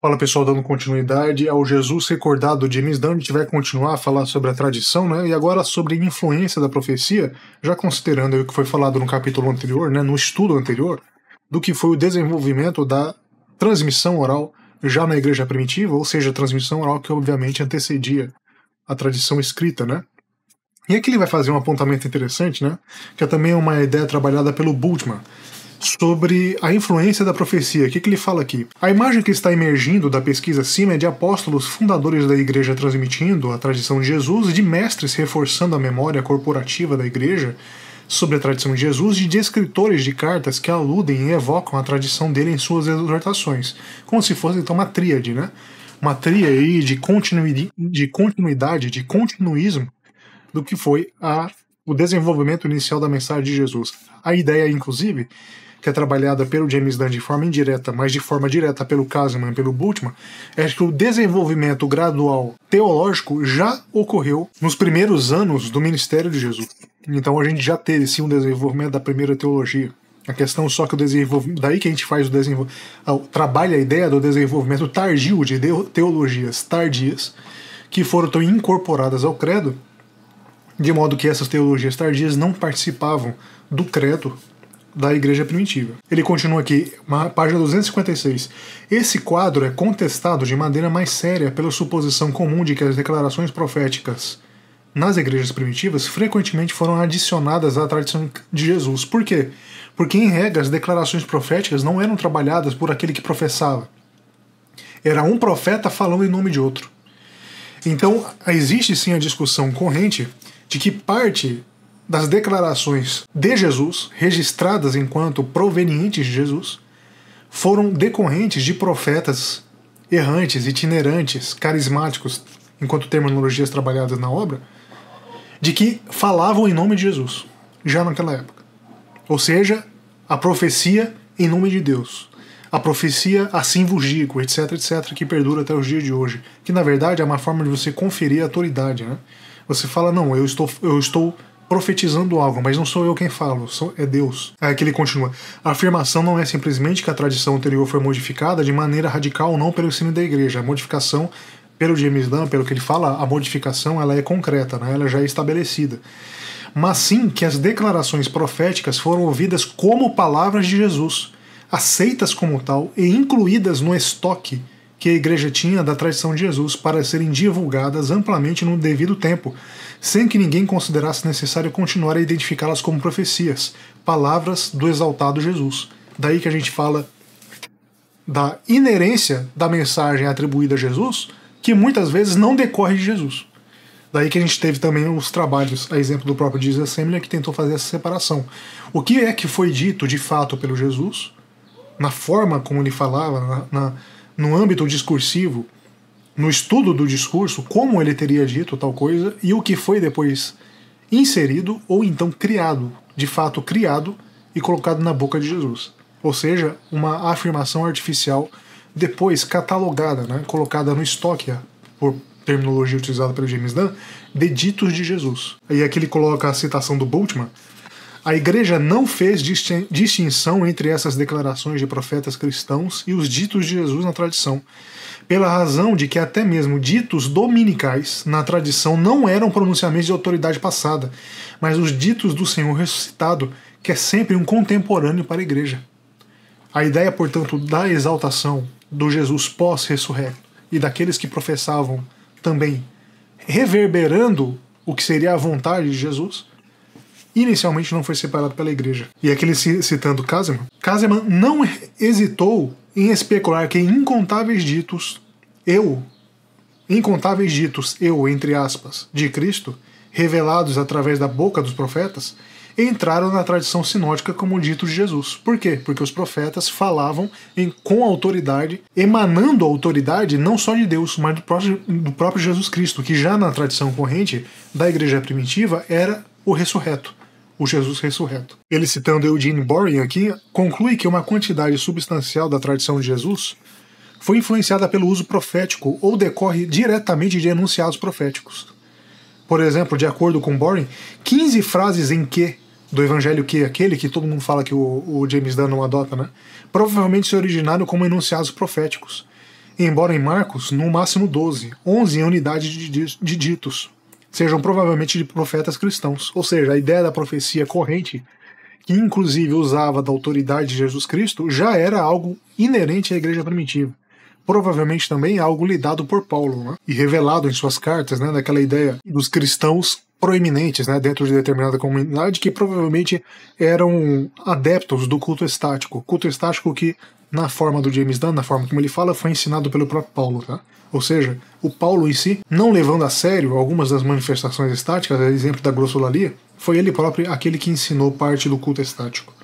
Fala pessoal, dando continuidade ao Jesus recordado de James Dunn, a gente vai continuar a falar sobre a tradição, né? E agora sobre a influência da profecia, já considerando o que foi falado no capítulo anterior, né? No estudo anterior, do que foi o desenvolvimento da transmissão oral já na igreja primitiva, ou seja, a transmissão oral que obviamente antecedia a tradição escrita, né? E aqui ele vai fazer um apontamento interessante, né? Que é também uma ideia trabalhada pelo Bultmann, sobre a influência da profecia. O que ele fala aqui? A imagem que está emergindo da pesquisa acima é de apóstolos fundadores da igreja transmitindo a tradição de Jesus, de mestres reforçando a memória corporativa da igreja sobre a tradição de Jesus e de escritores de cartas que aludem e evocam a tradição dele em suas exortações, como se fosse então uma tríade, né? Uma tríade de continuidade, de continuismo do que foi o desenvolvimento inicial da mensagem de Jesus. A ideia, inclusive, que é trabalhada pelo James Dunn de forma indireta, mas de forma direta pelo Caseman e pelo Bultmann, é que o desenvolvimento gradual teológico já ocorreu nos primeiros anos do ministério de Jesus. Então a gente já teve sim um desenvolvimento da primeira teologia. A questão só que o desenvolvimento, daí que a gente faz o desenvolvimento, trabalha a ideia do desenvolvimento tardio de teologias tardias, que foram tão incorporadas ao credo, de modo que essas teologias tardias não participavam do credo da igreja primitiva. Ele continua aqui, página 256. Esse quadro é contestado de maneira mais séria pela suposição comum de que as declarações proféticas nas igrejas primitivas frequentemente foram adicionadas à tradição de Jesus. Por quê? Porque, em regra, as declarações proféticas não eram trabalhadas por aquele que professava. Era um profeta falando em nome de outro. Então, existe sim a discussão corrente de que parte das declarações de Jesus, registradas enquanto provenientes de Jesus, foram decorrentes de profetas errantes, itinerantes, carismáticos, enquanto terminologias trabalhadas na obra, de que falavam em nome de Jesus, já naquela época. Ou seja, a profecia em nome de Deus. A profecia assim vos digo, etc, etc, que perdura até os dias de hoje. Que na verdade é uma forma de você conferir a autoridade, né? Você fala, não, eu estou profetizando algo, mas não sou eu quem falo, é Deus. Aí que ele continua. A afirmação não é simplesmente que a tradição anterior foi modificada de maneira radical, não pelo ensino da igreja. A modificação, pelo James Dunn, pelo que ele fala, a modificação ela é concreta, né? Ela já é estabelecida. Mas sim que as declarações proféticas foram ouvidas como palavras de Jesus, aceitas como tal e incluídas no estoque que a igreja tinha da tradição de Jesus para serem divulgadas amplamente no devido tempo, sem que ninguém considerasse necessário continuar a identificá-las como profecias, palavras do exaltado Jesus. Daí que a gente fala da inerência da mensagem atribuída a Jesus, que muitas vezes não decorre de Jesus. Daí que a gente teve também os trabalhos, a exemplo do próprio Jesus Assembly, que tentou fazer essa separação. O que é que foi dito de fato pelo Jesus, na forma como ele falava, no âmbito discursivo, no estudo do discurso, como ele teria dito tal coisa, e o que foi depois inserido ou então criado, de fato criado e colocado na boca de Jesus. Ou seja, uma afirmação artificial depois catalogada, né, colocada no estoque, por terminologia utilizada pelo James Dunn, de ditos de Jesus. Aí aqui ele coloca a citação do Bultmann. A igreja não fez distinção entre essas declarações de profetas cristãos e os ditos de Jesus na tradição, pela razão de que até mesmo ditos dominicais na tradição não eram pronunciamentos de autoridade passada, mas os ditos do Senhor ressuscitado, que é sempre um contemporâneo para a igreja. A ideia, portanto, da exaltação do Jesus pós-ressurrecto e daqueles que professavam também reverberando o que seria a vontade de Jesus, inicialmente não foi separado pela igreja. E aqui ele citando Caseman não hesitou em especular que incontáveis ditos, entre aspas, de Cristo, revelados através da boca dos profetas, entraram na tradição sinótica como ditos de Jesus. Por quê? Porque os profetas falavam com autoridade, emanando a autoridade não só de Deus, mas do próprio Jesus Cristo, que já na tradição corrente da igreja primitiva era o ressurreto. O Jesus ressurreto. Ele, citando Eugene Boring aqui, conclui que uma quantidade substancial da tradição de Jesus foi influenciada pelo uso profético ou decorre diretamente de enunciados proféticos. Por exemplo, de acordo com Boring, 15 frases em que do evangelho que aquele que todo mundo fala que o James Dunn não adota, né? Provavelmente se originaram como enunciados proféticos. embora em Marcos, no máximo 12, 11 em unidade de ditos, sejam provavelmente de profetas cristãos. Ou seja, a ideia da profecia corrente, que inclusive usava da autoridade de Jesus Cristo, já era algo inerente à igreja primitiva. Provavelmente também algo lidado por Paulo, né? E revelado em suas cartas, né, daquela ideia dos cristãos proeminentes, né, dentro de determinada comunidade, que provavelmente eram adeptos do culto estático. Culto estático que, na forma do James Dunn, na forma como ele fala, foi ensinado pelo próprio Paulo. Tá? Ou seja, o Paulo em si, não levando a sério algumas das manifestações estáticas, a exemplo da glossolalia, foi ele próprio aquele que ensinou parte do culto estático.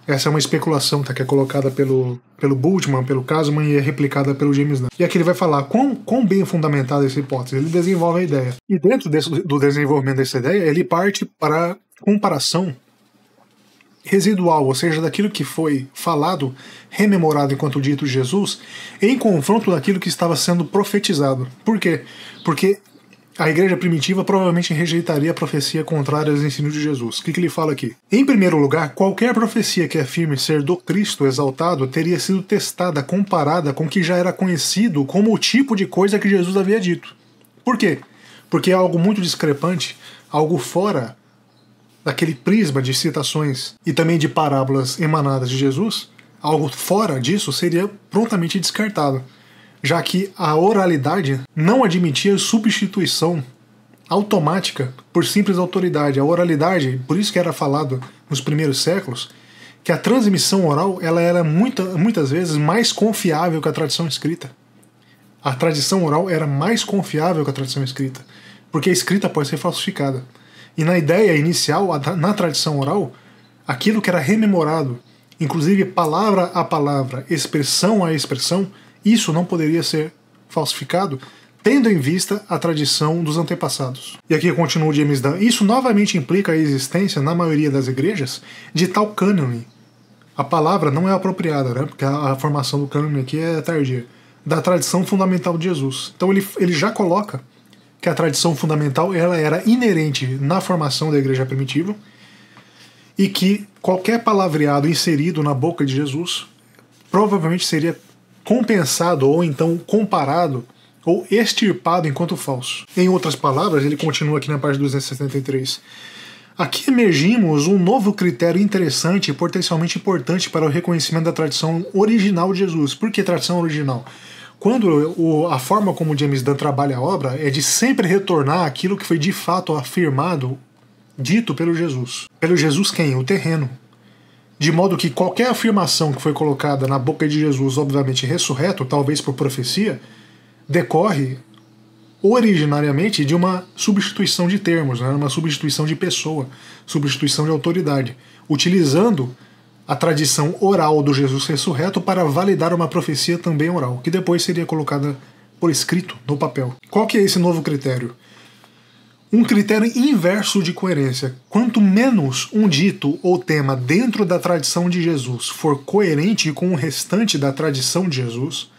Essa é uma especulação, tá, que é colocada pelo Bultmann, pelo Kasman e é replicada pelo James Dunn. E aqui ele vai falar quão bem fundamentada essa hipótese. Ele desenvolve a ideia. E dentro do desenvolvimento dessa ideia, ele parte para a comparação residual, ou seja, daquilo que foi falado, rememorado enquanto dito de Jesus, em confronto daquilo que estava sendo profetizado. Por quê? Porque a igreja primitiva provavelmente rejeitaria a profecia contrária aos ensinos de Jesus. O que ele fala aqui? Em primeiro lugar, qualquer profecia que afirme ser do Cristo exaltado teria sido testada, comparada com o que já era conhecido como o tipo de coisa que Jesus havia dito. Por quê? Porque é algo muito discrepante, algo fora daquele prisma de citações e também de parábolas emanadas de Jesus, algo fora disso seria prontamente descartado, já que a oralidade não admitia substituição automática por simples autoridade. A oralidade, por isso que era falado nos primeiros séculos, que a transmissão oral ela era muitas vezes mais confiável que a tradição escrita. A tradição oral era mais confiável que a tradição escrita, porque a escrita pode ser falsificada. E na ideia inicial, na tradição oral, aquilo que era rememorado, inclusive palavra a palavra, expressão a expressão, isso não poderia ser falsificado, tendo em vista a tradição dos antepassados. E aqui continua o James Dunn. Isso novamente implica a existência, na maioria das igrejas, de tal cânone. A palavra não é apropriada, né? Porque a formação do cânone aqui é tardia. Da tradição fundamental de Jesus. Então ele já coloca que a tradição fundamental ela era inerente na formação da igreja primitiva e que qualquer palavreado inserido na boca de Jesus provavelmente seria compensado ou então comparado ou extirpado enquanto falso. Em outras palavras, ele continua aqui na página 273. Aqui emergimos um novo critério interessante e potencialmente importante para o reconhecimento da tradição original de Jesus. Por que tradição original? Quando a forma como James Dunn trabalha a obra é de sempre retornar àquilo que foi de fato afirmado, dito pelo Jesus. Pelo Jesus quem? O terreno. De modo que qualquer afirmação que foi colocada na boca de Jesus, obviamente ressurreto, talvez por profecia, decorre originariamente de uma substituição de termos, né? Uma substituição de pessoa, substituição de autoridade, utilizando a tradição oral do Jesus ressurreto para validar uma profecia também oral, que depois seria colocada por escrito no papel. Qual que é esse novo critério? Um critério inverso de coerência. Quanto menos um dito ou tema dentro da tradição de Jesus for coerente com o restante da tradição de Jesus,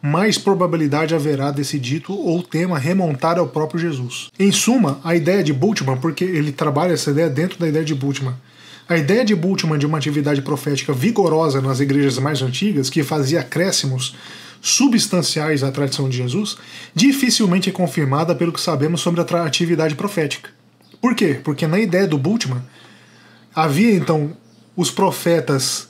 mais probabilidade haverá desse dito ou tema remontar ao próprio Jesus. Em suma, a ideia de Bultmann, porque ele trabalha essa ideia dentro da ideia de Bultmann, a ideia de Bultmann de uma atividade profética vigorosa nas igrejas mais antigas, que fazia acréscimos substanciais à tradição de Jesus, dificilmente é confirmada pelo que sabemos sobre a atividade profética. Por quê? Porque na ideia do Bultmann havia então os profetas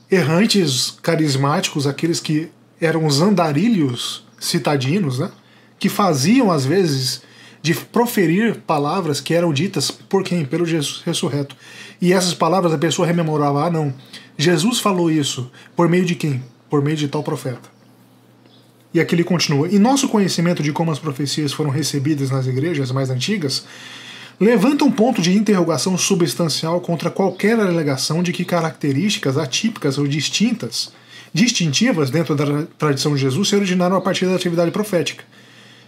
errantes carismáticos, aqueles que eram os andarilhos citadinos, né? Que faziam às vezes de proferir palavras que eram ditas por quem? Pelo Jesus ressurreto. E essas palavras a pessoa rememorava, não, Jesus falou isso, por meio de quem? Por meio de tal profeta. E aqui ele continua, e nosso conhecimento de como as profecias foram recebidas nas igrejas mais antigas levanta um ponto de interrogação substancial contra qualquer alegação de que características atípicas ou distintivas dentro da tradição de Jesus se originaram a partir da atividade profética.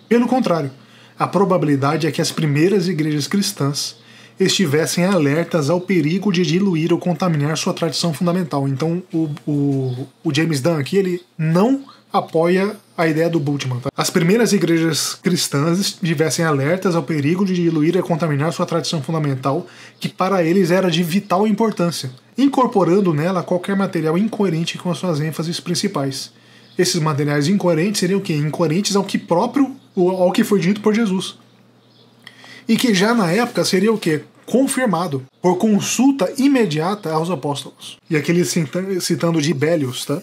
Pelo contrário, a probabilidade é que as primeiras igrejas cristãs estivessem alertas ao perigo de diluir ou contaminar sua tradição fundamental. Então o James Dunn aqui ele não apoia a ideia do Bultmann. Tá? As primeiras igrejas cristãs estivessem alertas ao perigo de diluir e contaminar sua tradição fundamental, que para eles era de vital importância, incorporando nela qualquer material incoerente com as suas ênfases principais. esses materiais incoerentes seriam o quê? Incoerentes ao que foi dito por Jesus. E que já na época seria o quê? Confirmado por consulta imediata aos apóstolos. E aqui ele citando Gibelius, tá?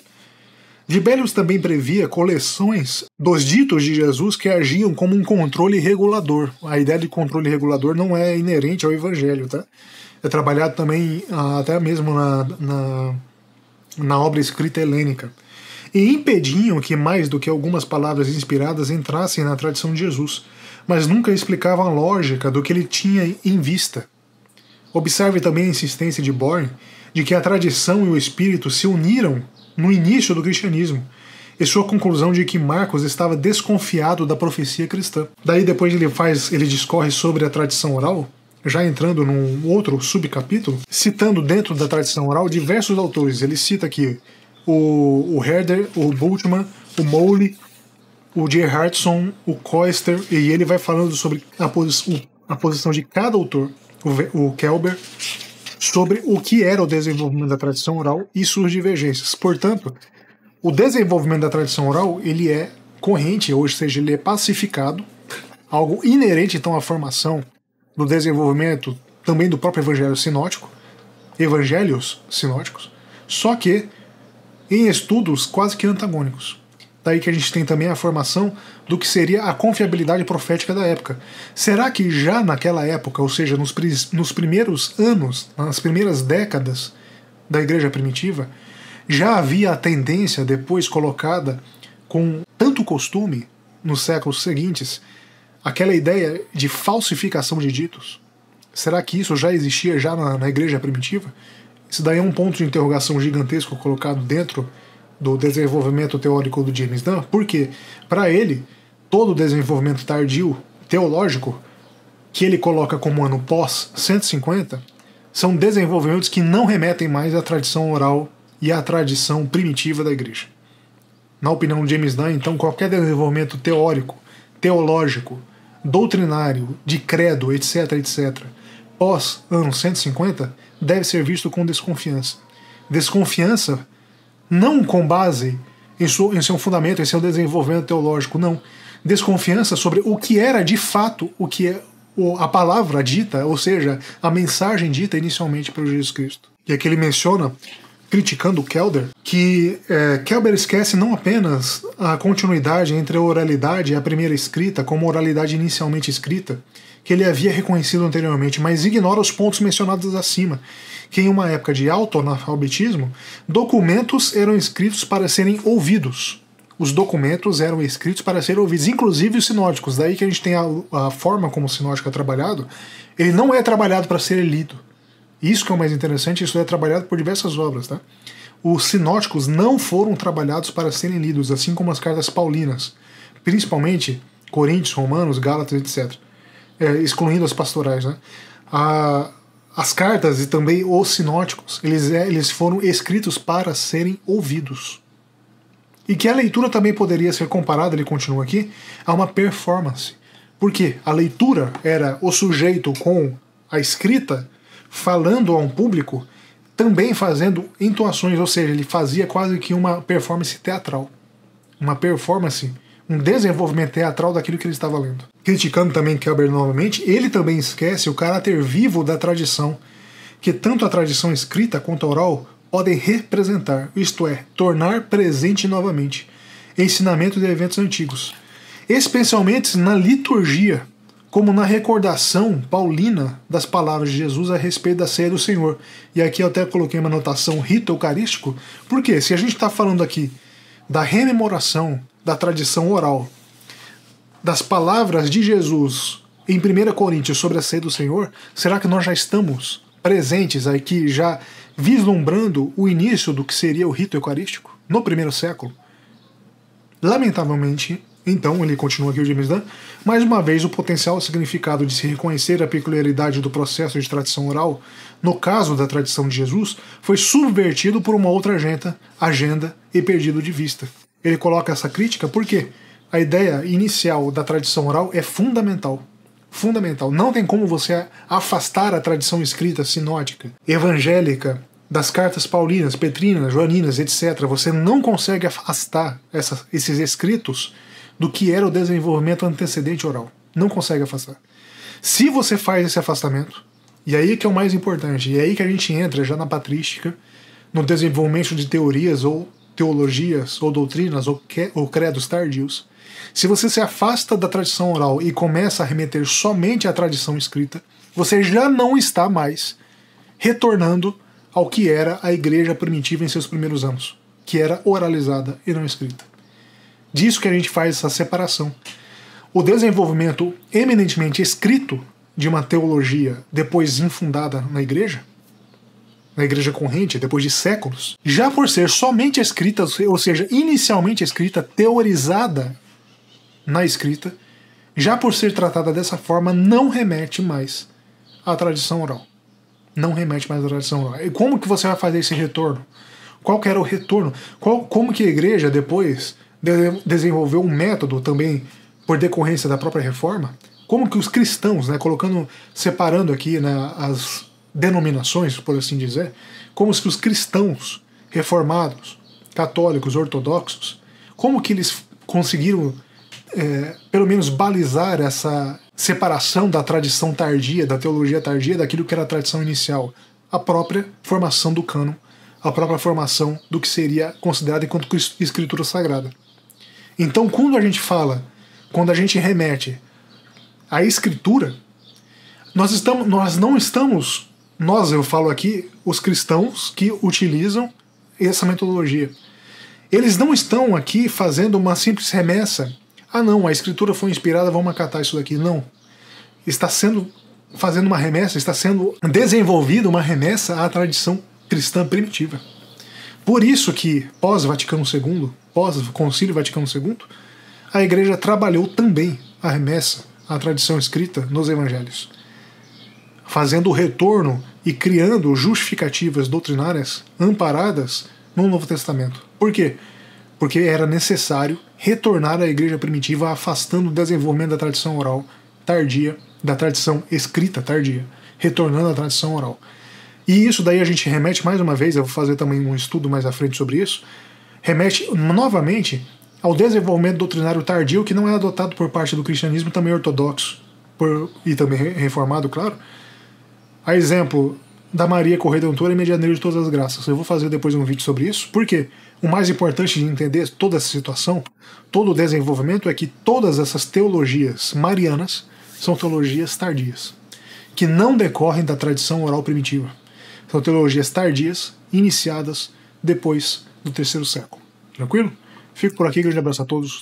Gibelius também previa coleções dos ditos de Jesus que agiam como um controle regulador. A ideia de controle regulador não é inerente ao Evangelho, tá? É trabalhado também até mesmo na obra escrita helênica. E impediam que mais do que algumas palavras inspiradas entrassem na tradição de Jesus, mas nunca explicavam a lógica do que ele tinha em vista. Observe também a insistência de Bohr de que a tradição e o espírito se uniram no início do cristianismo, e sua conclusão de que Marcos estava desconfiado da profecia cristã. Daí depois ele discorre sobre a tradição oral, já entrando num outro subcapítulo, citando dentro da tradição oral diversos autores. Ele cita aqui o Herder, o Bultmann, o Mowley, o Gerhardson, o Koester, e ele vai falando sobre a posição de cada autor, o Kelber, sobre o que era o desenvolvimento da tradição oral e suas divergências. Portanto, o desenvolvimento da tradição oral ele é corrente, ou seja, ele é pacificado, algo inerente então à formação do desenvolvimento também do próprio evangelho sinótico, evangelhos sinóticos, só que em estudos quase que antagônicos. Daí que a gente tem também a formação do que seria a confiabilidade profética da época. Será que já naquela época, ou seja, nos primeiros anos, nas primeiras décadas da igreja primitiva, já havia a tendência depois colocada com tanto costume nos séculos seguintes, aquela ideia de falsificação de ditos? Será que isso já existia já na igreja primitiva? Isso daí é um ponto de interrogação gigantesco colocado dentro do desenvolvimento teórico do James Dunn, porque, para ele, todo o desenvolvimento tardio teológico que ele coloca como ano pós-150 são desenvolvimentos que não remetem mais à tradição oral e à tradição primitiva da igreja. Na opinião de James Dunn, então, qualquer desenvolvimento teórico, teológico, doutrinário, de credo, etc., pós-ano 150, deve ser visto com desconfiança. Desconfiança não com base em seu fundamento, em seu desenvolvimento teológico, não. Desconfiança sobre o que era de fato o que é a palavra dita, ou seja, a mensagem dita inicialmente por Jesus Cristo. E aqui ele menciona, criticando Kelder, que Kelder esquece não apenas a continuidade entre a oralidade e a primeira escrita, como a oralidade inicialmente escrita, que ele havia reconhecido anteriormente, mas ignora os pontos mencionados acima, que em uma época de alto analfabetismo, documentos eram escritos para serem ouvidos. Os documentos eram escritos para serem ouvidos, inclusive os sinóticos. Daí que a gente tem a forma como o sinótico é trabalhado. Ele não é trabalhado para ser lido. Isso que é o mais interessante, isso é trabalhado por diversas obras. Tá? Os sinóticos não foram trabalhados para serem lidos, assim como as cartas paulinas, principalmente Coríntios, Romanos, Gálatas, etc. Excluindo as pastorais. Né? As cartas e também os sinóticos, eles foram escritos para serem ouvidos. E que a leitura também poderia ser comparada, ele continua aqui, a uma performance. Porque a leitura era o sujeito com a escrita falando a um público, também fazendo entoações, ou seja, ele fazia quase que uma performance teatral. Uma performance, um desenvolvimento teatral daquilo que ele estava lendo. Criticando também Kelber novamente, ele também esquece o caráter vivo da tradição, que tanto a tradição escrita quanto a oral podem representar, isto é, tornar presente novamente, ensinamento de eventos antigos, especialmente na liturgia, como na recordação paulina das palavras de Jesus a respeito da ceia do Senhor. E aqui eu até coloquei uma anotação rito eucarístico, porque se a gente está falando aqui da rememoração da tradição oral, das palavras de Jesus em 1 Coríntios sobre a ceia do Senhor, será que nós já estamos presentes aqui, já vislumbrando o início do que seria o rito eucarístico no primeiro século? Lamentavelmente, então, ele continua aqui o James Dunn, mais uma vez o potencial significado de se reconhecer a peculiaridade do processo de tradição oral, no caso da tradição de Jesus, foi subvertido por uma outra agenda e perdido de vista. Ele coloca essa crítica porque a ideia inicial da tradição oral é fundamental. Fundamental. Não tem como você afastar a tradição escrita sinótica, evangélica, das cartas paulinas, petrinas, joaninas, etc., você não consegue afastar esses escritos do que era o desenvolvimento antecedente oral. Não consegue afastar. Se você faz esse afastamento, e aí que é o mais importante, e aí que a gente entra já na patrística, no desenvolvimento de teorias ou teologias ou doutrinas ou credos tardios, se você se afasta da tradição oral e começa a remeter somente à tradição escrita, você já não está mais retornando ao que era a igreja primitiva em seus primeiros anos, que era oralizada e não escrita. Disso que a gente faz essa separação. O desenvolvimento eminentemente escrito de uma teologia depois infundada na igreja corrente, depois de séculos, já por ser somente escrita, ou seja, inicialmente escrita, teorizada na escrita, já por ser tratada dessa forma, não remete mais à tradição oral. Não remete mais à tradição oral. E como que você vai fazer esse retorno? Qual que era o retorno? Como que a igreja depois desenvolveu um método também por decorrência da própria reforma? Como que os cristãos, né, separando aqui, né, as denominações, por assim dizer, como que os cristãos reformados, católicos, ortodoxos, como que eles conseguiram pelo menos balizar essa separação da tradição tardia, da teologia tardia, daquilo que era a tradição inicial, a própria formação do cânon, a própria formação do que seria considerado enquanto escritura sagrada. Então, quando a gente remete à escritura, eu falo aqui, os cristãos que utilizam essa metodologia, eles não estão aqui fazendo uma simples remessa. Ah, não, a escritura foi inspirada, vamos acatar isso daqui. Não. Está sendo desenvolvida uma remessa à tradição cristã primitiva. Por isso que, pós-Vaticano II, pós-Concílio Vaticano II, a Igreja trabalhou também a remessa à tradição escrita nos Evangelhos, fazendo o retorno e criando justificativas doutrinárias amparadas no Novo Testamento. Por quê? Porque era necessário retornar à igreja primitiva, afastando o desenvolvimento da tradição oral tardia, da tradição escrita tardia, retornando à tradição oral. E isso daí a gente remete mais uma vez, eu vou fazer também um estudo mais à frente sobre isso, remete novamente ao desenvolvimento doutrinário tardio que não é adotado por parte do cristianismo também ortodoxo e também reformado, claro. A exemplo da Maria Corredentora e Medianeira de todas as graças. Eu vou fazer depois um vídeo sobre isso, porque o mais importante de entender toda essa situação, todo o desenvolvimento, é que todas essas teologias marianas são teologias tardias, que não decorrem da tradição oral primitiva. São teologias tardias, iniciadas depois do terceiro século. Tranquilo? Fico por aqui, grande abraço a todos.